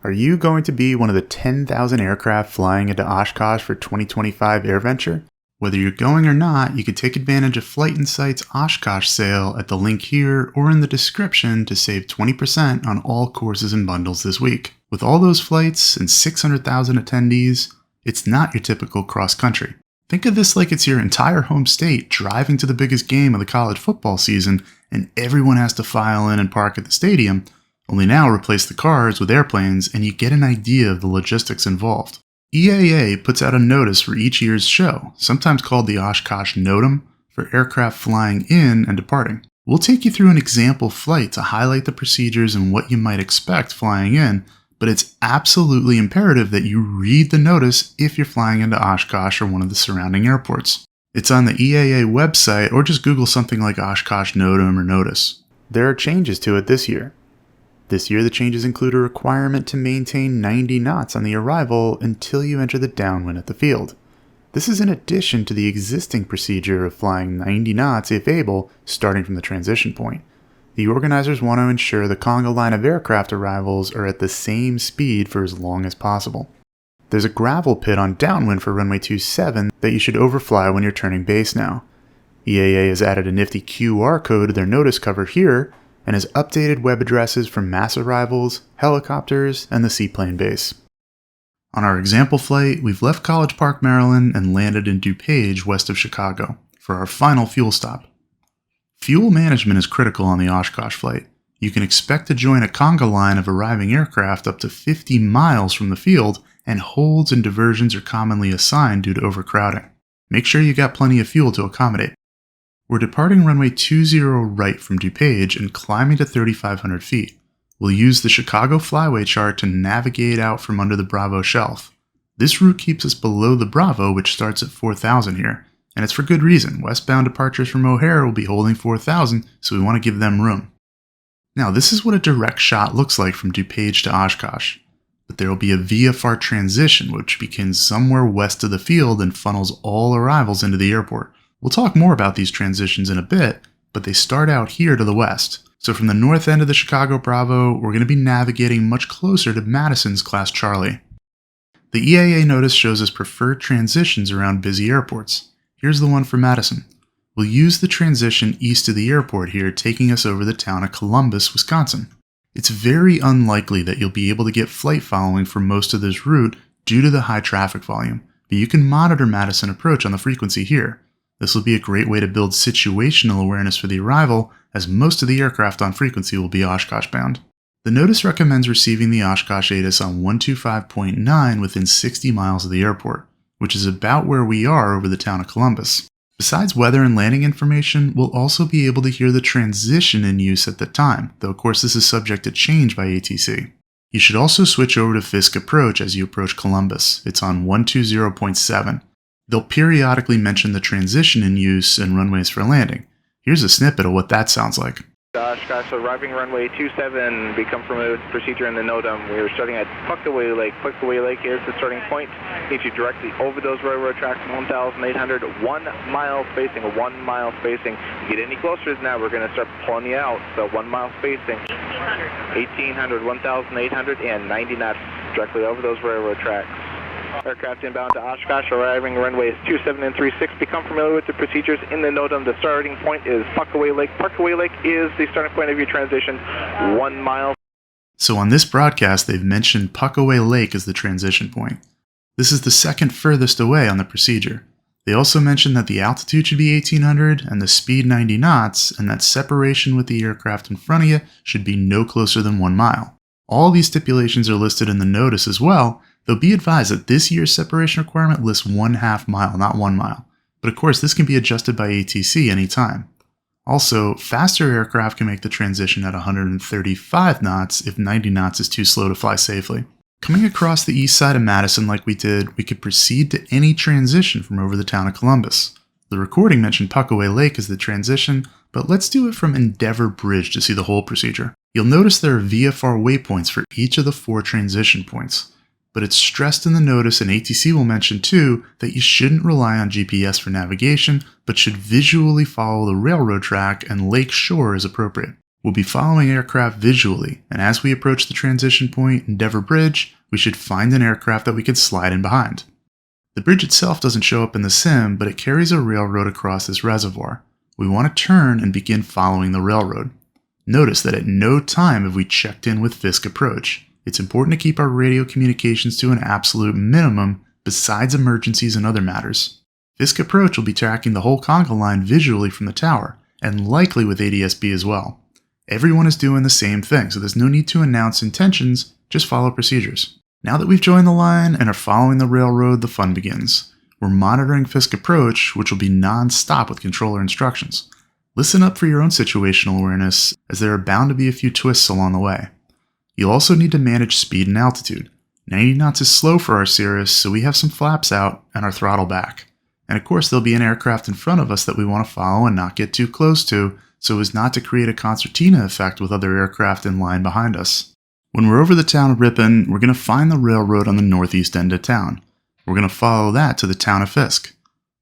Are you going to be one of the 10,000 aircraft flying into Oshkosh for 2025 AirVenture? Whether you're going or not, you can take advantage of Flight Insight's Oshkosh sale at the link here or in the description to save 20% on all courses and bundles this week. With all those flights and 600,000 attendees, it's not your typical cross-country. Think of this like it's your entire home state driving to the biggest game of the college football season and everyone has to file in and park at the stadium, only now replace the cars with airplanes and you get an idea of the logistics involved. EAA puts out a notice for each year's show, sometimes called the Oshkosh NOTAM, for aircraft flying in and departing. We'll take you through an example flight to highlight the procedures and what you might expect flying in, but it's absolutely imperative that you read the notice if you're flying into Oshkosh or one of the surrounding airports. It's on the EAA website or just Google something like Oshkosh NOTAM or notice. There are changes to it this year. This year the changes include a requirement to maintain 90 knots on the arrival until you enter the downwind at the field. This is in addition to the existing procedure of flying 90 knots if able, starting from the transition point. The organizers want to ensure the conga line of aircraft arrivals are at the same speed for as long as possible. There's a gravel pit on downwind for runway 27 that you should overfly when you're turning base now. EAA has added a nifty QR code to their notice cover here and has updated web addresses for mass arrivals, helicopters, and the seaplane base. On our example flight, we've left College Park, Maryland and landed in DuPage west of Chicago for our final fuel stop. Fuel management is critical on the Oshkosh flight. You can expect to join a conga line of arriving aircraft up to 50 miles from the field, and holds and diversions are commonly assigned due to overcrowding. Make sure you got plenty of fuel to accommodate. We're departing runway 20 right from DuPage and climbing to 3,500 feet. We'll use the Chicago flyway chart to navigate out from under the Bravo shelf. This route keeps us below the Bravo, which starts at 4,000 here. And it's for good reason. Westbound departures from O'Hare will be holding 4,000, so we want to give them room. Now, this is what a direct shot looks like from DuPage to Oshkosh. But there will be a VFR transition, which begins somewhere west of the field and funnels all arrivals into the airport. We'll talk more about these transitions in a bit, but they start out here to the west. So from the north end of the Chicago Bravo, we're going to be navigating much closer to Madison's Class Charlie. The EAA notice shows us preferred transitions around busy airports. Here's the one for Madison. We'll use the transition east of the airport here, taking us over the town of Columbus, Wisconsin. It's very unlikely that you'll be able to get flight following for most of this route due to the high traffic volume, but you can monitor Madison approach on the frequency here. This will be a great way to build situational awareness for the arrival, as most of the aircraft on frequency will be Oshkosh bound. The notice recommends receiving the Oshkosh ATIS on 125.9 within 60 miles of the airport, which is about where we are over the town of Columbus. Besides weather and landing information, we'll also be able to hear the transition in use at the time, though of course this is subject to change by ATC. You should also switch over to Fisk approach as you approach Columbus. It's on 120.7. They'll periodically mention the transition in use and runways for landing. Here's a snippet of what that sounds like. Oshkosh, arriving runway 27, become familiar with the procedure in the NOTAM. We are starting at Puckaway Lake. Puckaway Lake is the starting point. If you directly over those railroad tracks, 1,800, 1 mile spacing, 1 mile spacing. You get any closer now, we're going to start pulling you out. So 1 mile spacing. 1,800, 1,800, and 90 knots directly over those railroad tracks. Aircraft inbound to Oshkosh, arriving runways 27 and 36. Become familiar with the procedures in the NOTAM. The starting point is Puckaway Lake. Puckaway Lake is the starting point of your transition, 1 mile. So on this broadcast, they've mentioned Puckaway Lake as the transition point. This is the second furthest away on the procedure. They also mentioned that the altitude should be 1,800 and the speed 90 knots, and that separation with the aircraft in front of you should be no closer than 1 mile. All these stipulations are listed in the notice as well, though be advised that this year's separation requirement lists 1/2 mile, not 1 mile. But of course, this can be adjusted by ATC anytime. Also, faster aircraft can make the transition at 135 knots if 90 knots is too slow to fly safely. Coming across the east side of Madison like we did, we could proceed to any transition from over the town of Columbus. The recording mentioned Puckaway Lake as the transition, but let's do it from Endeavor Bridge to see the whole procedure. You'll notice there are VFR waypoints for each of the 4 transition points. But it's stressed in the notice, and ATC will mention too, that you shouldn't rely on GPS for navigation, but should visually follow the railroad track and lake shore as appropriate. We'll be following aircraft visually, and as we approach the transition point, Endeavour Bridge, we should find an aircraft that we can slide in behind. The bridge itself doesn't show up in the sim, but it carries a railroad across this reservoir. We want to turn and begin following the railroad. Notice that at no time have we checked in with Fisk approach. It's important to keep our radio communications to an absolute minimum, besides emergencies and other matters. Fisk approach will be tracking the whole conga line visually from the tower, and likely with ADS-B as well. Everyone is doing the same thing, so there's no need to announce intentions, just follow procedures. Now that we've joined the line and are following the railroad, the fun begins. We're monitoring Fisk approach, which will be non-stop with controller instructions. Listen up for your own situational awareness, as there are bound to be a few twists along the way. You'll also need to manage speed and altitude. 90 knots is slow for our Cirrus, so we have some flaps out and our throttle back. And of course there'll be an aircraft in front of us that we want to follow and not get too close to, so as not to create a concertina effect with other aircraft in line behind us. When we're over the town of Ripon, we're going to find the railroad on the northeast end of town. We're going to follow that to the town of Fisk.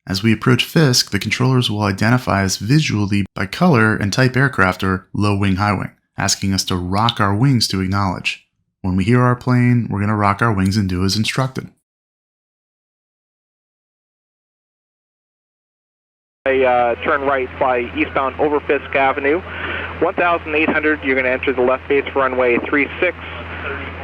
As we approach Fisk, the controllers will identify us visually by color and type aircraft or low wing, high wing, asking us to rock our wings to acknowledge. When we hear our plane, we're going to rock our wings and do as instructed. Turn right, fly eastbound over Fisk Avenue. 1,800, you're going to enter the left base for runway 36.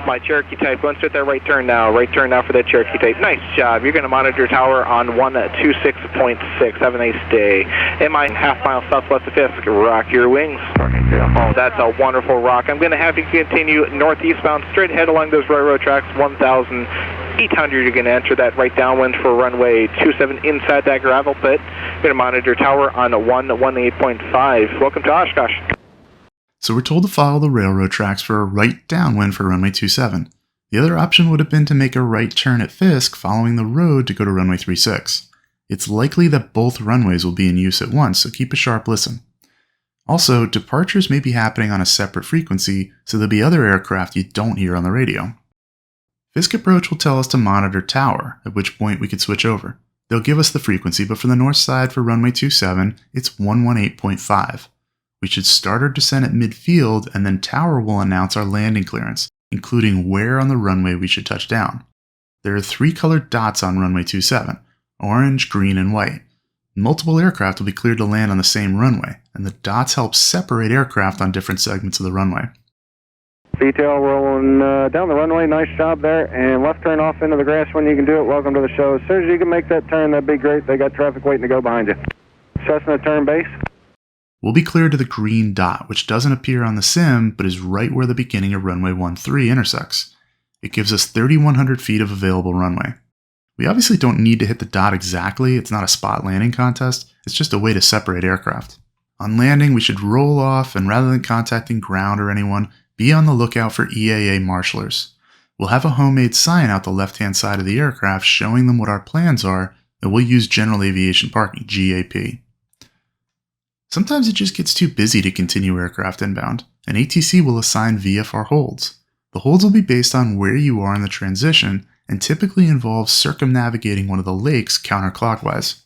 My Cherokee type, go and set that right turn now for that Cherokee type. Nice job. You're going to monitor tower on 126.6. Have a nice day. MI half mile southwest of Fisk, rock your wings. Oh, that's a wonderful rock. I'm going to have you continue northeastbound straight ahead along those railroad tracks. 1,800, you're going to enter that right downwind for runway 27 inside that gravel pit. You're going to monitor tower on 118.5. Welcome to Oshkosh. So we're told to follow the railroad tracks for a right downwind for runway 27. The other option would have been to make a right turn at Fisk following the road to go to runway 36. It's likely that both runways will be in use at once, so keep a sharp listen. Also, departures may be happening on a separate frequency, so there'll be other aircraft you don't hear on the radio. Fisk approach will tell us to monitor tower, at which point we could switch over. They'll give us the frequency, but for the north side for runway 27, it's 118.5. We should start our descent at midfield, and then tower will announce our landing clearance, including where on the runway we should touch down. There are 3 colored dots on runway 27, orange, green, and white. Multiple aircraft will be cleared to land on the same runway, and the dots help separate aircraft on different segments of the runway. Detail rolling down the runway, nice job there, and left turn off into the grass when you can do it. Welcome to the show. As soon as you can make that turn, that'd be great. They got traffic waiting to go behind you. Cessna turn base. We'll be cleared to the green dot, which doesn't appear on the sim, but is right where the beginning of runway 13 intersects. It gives us 3,100 feet of available runway. We obviously don't need to hit the dot exactly, it's not a spot landing contest, it's just a way to separate aircraft. On landing, we should roll off, and rather than contacting ground or anyone, be on the lookout for EAA marshalers. We'll have a homemade sign out the left-hand side of the aircraft showing them what our plans are, and we'll use General Aviation Parking, GAP. Sometimes it just gets too busy to continue aircraft inbound, and ATC will assign VFR holds. The holds will be based on where you are in the transition and typically involve circumnavigating one of the lakes counterclockwise.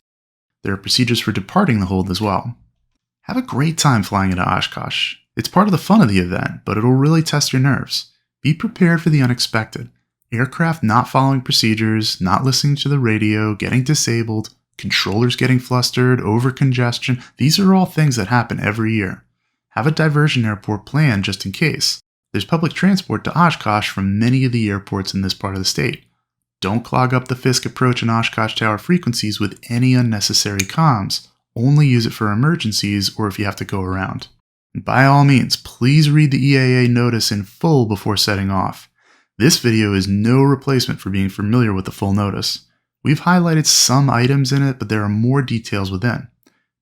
There are procedures for departing the hold as well. Have a great time flying into Oshkosh. It's part of the fun of the event, but it'll really test your nerves. Be prepared for the unexpected. Aircraft not following procedures, not listening to the radio, getting disabled, controllers getting flustered, over-congestion, these are all things that happen every year. Have a diversion airport planned just in case. There's public transport to Oshkosh from many of the airports in this part of the state. Don't clog up the Fisk approach and Oshkosh Tower frequencies with any unnecessary comms. Only use it for emergencies or if you have to go around. And by all means, please read the EAA notice in full before setting off. This video is no replacement for being familiar with the full notice. We've highlighted some items in it, but there are more details within.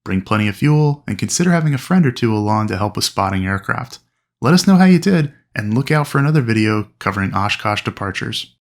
Bring plenty of fuel, and consider having a friend or two along to help with spotting aircraft. Let us know how you did, and look out for another video covering Oshkosh departures.